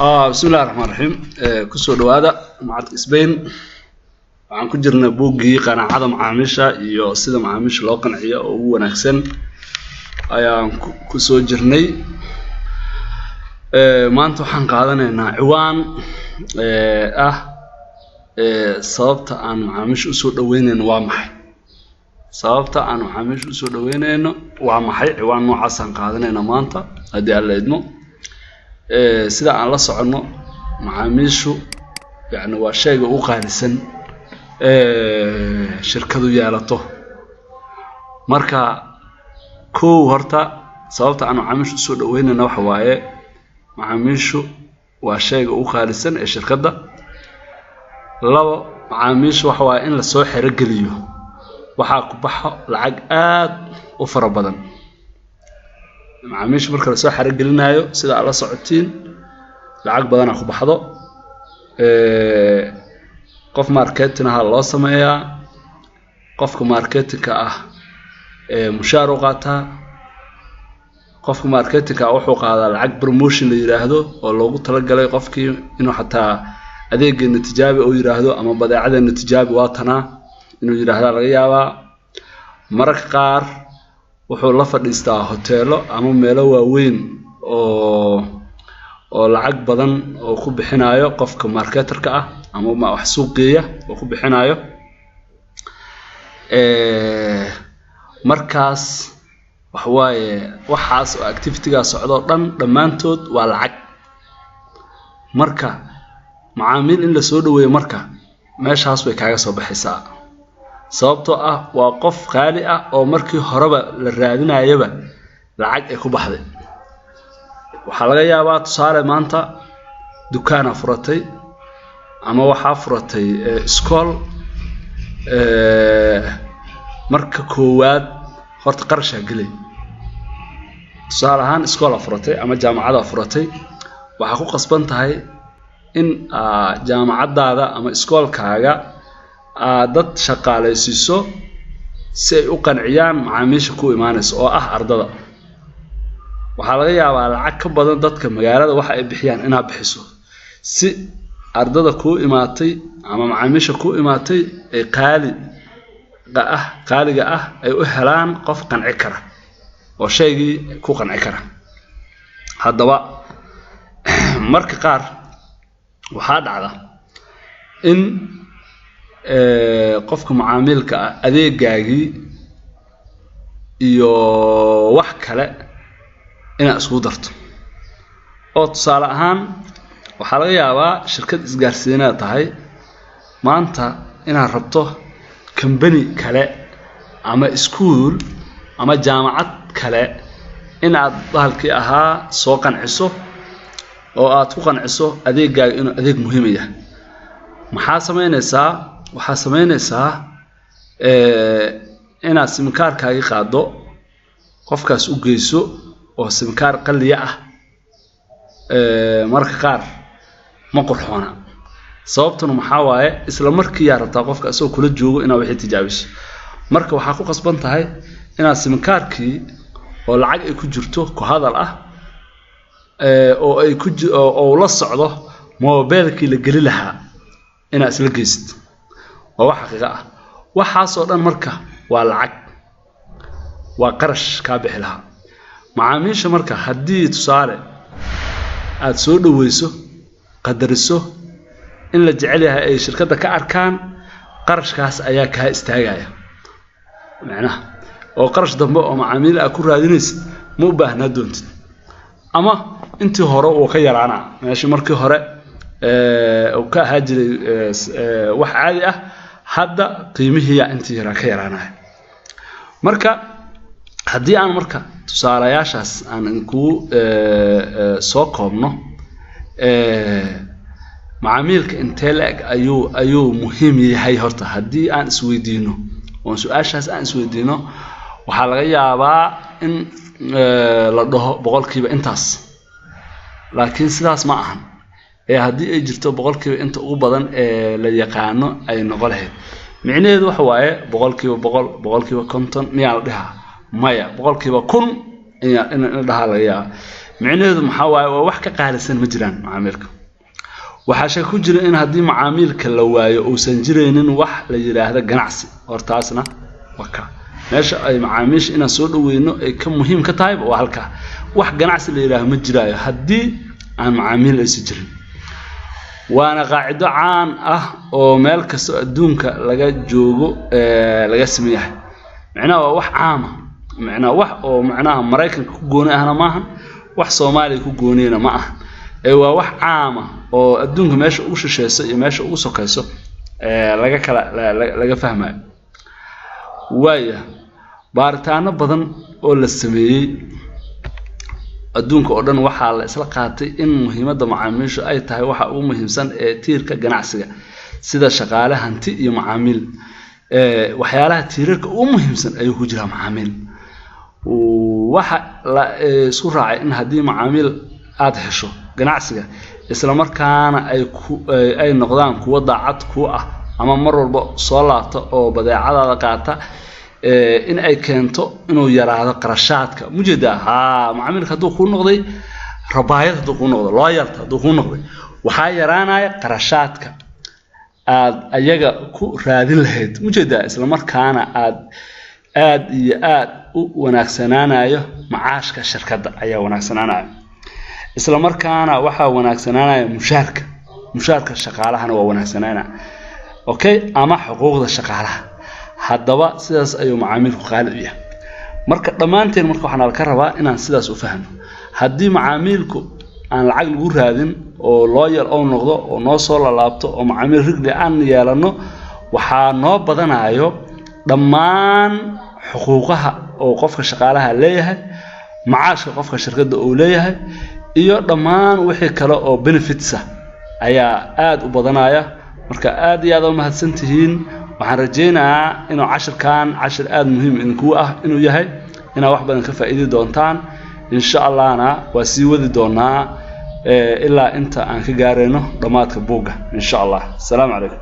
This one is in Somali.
بسم الله الرحمن الرحيم كسو دوادا معاد اسبين waxaan ku jirnaa buuggii qanaacada macaamiisha iyo sida macaamiisha loo qanciyo oo ugu wanaagsan ayaan ku soo jirnay maanta waxaan qaadanaynaa ciwaan sababta aan macaamiisha u soo dhaweynayno waa maxay sababta aan macaamiisha u soo dhaweynayno waa maxay ciwaan noocaas aan qaadanaynaa maanta hadii aan leedmo sida aan la socono macaamiishu yani waa shayga ugu qaalisan shirkadu yeelato marka koow horta sababta aan macaamiisha u soo dhaweynayno waxa waaye macaamiishu waa shayga ugu qaalisan ee shirkadda labo macaamiishu waxa waaye in la soo xiro geliyo waxa ku baxo lacag aad u fara badan macaamiisha marka la soo xiro gelinayo sida aad la socotiin lacag badan ku baxdo qof marketing ha loo sameeyaa qofka marketingka mushaar u qaata qofka marketingka wuxuu qaadaa lacag promotion la yiraahdo oo loogu tala galay qofkii inuu xataa adeegga tijaabi oo yiraahdo ama badeecada tijaabi waatana inuu yiraahdo laga yaabaa mararka qaar wuxuu la fadhiistaa hoteelo ama meelo waaweyn oo lacag badan oo ku bixinayo qofka marketerka ama wax suuqeeya oo ku bixinayo markaas wax waaye waxaas oo activity-ga socdo dhamaantood waa lacag marka macaamiil in la soo dhaweeyo marka meeshaas way kaaga soo baxaysaa sababtoo waa qof qaali oo markii horeba la raadinayaba lacag ay ku baxday waxa laga yaabaa tusaale maanta dukaan furatay ama waxa furatay iskool marka koowaad horta qarasha galay tusaale ahaan iskool furatay ama jaamacad furatay waxa ku qasban tahay in jaamacadaada ama iskoolkaaga dad shaqaalaysiiso si ay u qanciyaan macaamiisha ku imaanayso oo ardada waxa laga yaabaa lacag ka badan dadka magaalada waxa ay bixiyaan inaad bixiso si ardada ku imaatay ama macaamiisha ku imaatay ay qaaliga ay u helaan qof qanci kara oo shaygii ku qanci kara haddaba marka qaar waxa dhacda in qofka macaamilka adeegaagii iyo wax kale inaad isku darto oo tusaale ahaan waxa laga yaabaa shirkad isgaarsiineed tahay maanta inaad rabto company kale ama school ama jaamacad kale inaad bahalkii soo qanciso oo aad ku qanciso adeegaaga inuu adeeg muhiim yahay maxaa sameynaysaa waxaa sameynaysaa inaad simkaarkaaga qaado qofkaas u geyso oo simkaar qaliya marka qaar ma qurxoona sababtuna maxaa waaye isla markii aad rabtaa qofka asoo kula joogo inaad wixii tijaabiso marka waxa ku qasban tahay inaad simkaarkii oo lacag ay ku jirto ku hadal oo ay ku oo la socdo mobilkii la gali lahaa inaad isla geysid waa wax xaqiiqo waxaas oo dhan marka waa lacag waa qarash ka bixi lahaa macaamiisha marka hadii tusaale aad soo dhaweyso qadariso in la jecel yahay ay shirkadda ka arkaan qarashkaas ayaa ka istaagaya macnaha oo qarash dambe oo macaamiil ku raadinaysid ma u baahnaa doontid ama intii hore uu ka yaraana meeshii markii hore oo ka haajiray wax caadi hadda qiimihii intii yara ka yaraanaya marka haddii aan marka tusaalayaashaas aan ku soo koobno macaamilka intee leeg ayuu muhiim yahay horta haddii aan isweydiino oo su'aashaas aan isweydiino waxa laga yaabaa in la dhaho boqolkiiba intaas laakiin sidaas ma ahan haddii ay jirto boqolkiiba inta ugu badan la yaqaano ay noqon lahayd micnaheedu waxa waaye boqolkiiba 50 miyaa la dhahaa maya boqolkiiba 1000 in dhahaa laga yaabaa micnaheedu maxaa waaye waa wax ka qaalisan ma jiraan macaamilka waxaa shaka ku jira in haddii macaamilka la waayo uusan jiraynin wax la yiraahdo ganacsi hortaasna waka meesha ay macaamiisha inaan soo dhaweyno ay ka muhiim ka tahay waa halka wax ganacsi la yiraahdo ma jiraayo haddii aan macaamiil aysan jirin waana qaacido caan ah oo meel kasta adduunka laga joogo laga sameeyahay macnaha waa wax caam ah macnaha wax oo macnaha Mareykanka ku gooni ahna maahan wax Soomaaliya ku goonina ma aha waa wax caam ah oo adduunka meesha ugu shisheeyso iyo meesha ugu sokayso laga fahmayo waaya baaritaano badan oo la sameeyay adduunka oo dhan waxa la isla qaatay in muhiimadda macaamiishu ay tahay waxa ugu muhiimsan ee tiirka ganacsiga sida shaqaale hanti iyo macaamiil waxyaalaha tiirarka ugu muhiimsan ay ku jiraan macaamiil waxa la isku raacay in haddii macaamiil aad hesho ganacsiga isla markaana ay noqdaan kuwa daacad ku ah ama mar walba soo laabta oo badeecadaada qaata in ay keento inuu yaraado qarashaadka mujeda macaamilka haduu ku noqday rabaayad haduu ku noqdo looyarta haduu ku noqday waxa yaraanaya qarashaadka aad ayaga ku raadin lahayd mujeda isla markaana aad iyo aad u wanaagsanaanayo macaashka shirkadda ayaa wanaagsanaanayo isla markaana waxa wanaagsanaanayo mushaarka shaqaalahana waa wanaagsanaanaa okay ama xuquuqda shaqaalaha haddaba sidaas ayuu macaamilku qaali u yahay marka dhamaanteen marka waxaan ka rabaa inaan sidaas u fahmo haddii macaamilku aan lacag lagu raadin oo looyar oo noqdo oo noo soo laabto oo macaamil rigli aan yeelano waxaa noo badanayo dhammaan xuquuqaha oo qofka shaqaalaha leeyahay macaashka qofka shirkadda uu leeyahay iyo dhammaan wixii kale oo benefits ayaa aad u badanaya marka aad iyo aad u mahadsantihiin waxaan rajeynayaa inuu cashirkan cashir aad muhiim idinku ah inuu yahay inaad wax badan ka faa'iidi doontaan insha Allahna waa sii wadi doonaa ilaa inta aan ka gaareyno dhamaadka buugga insha Allah. Assalaamu calaykum.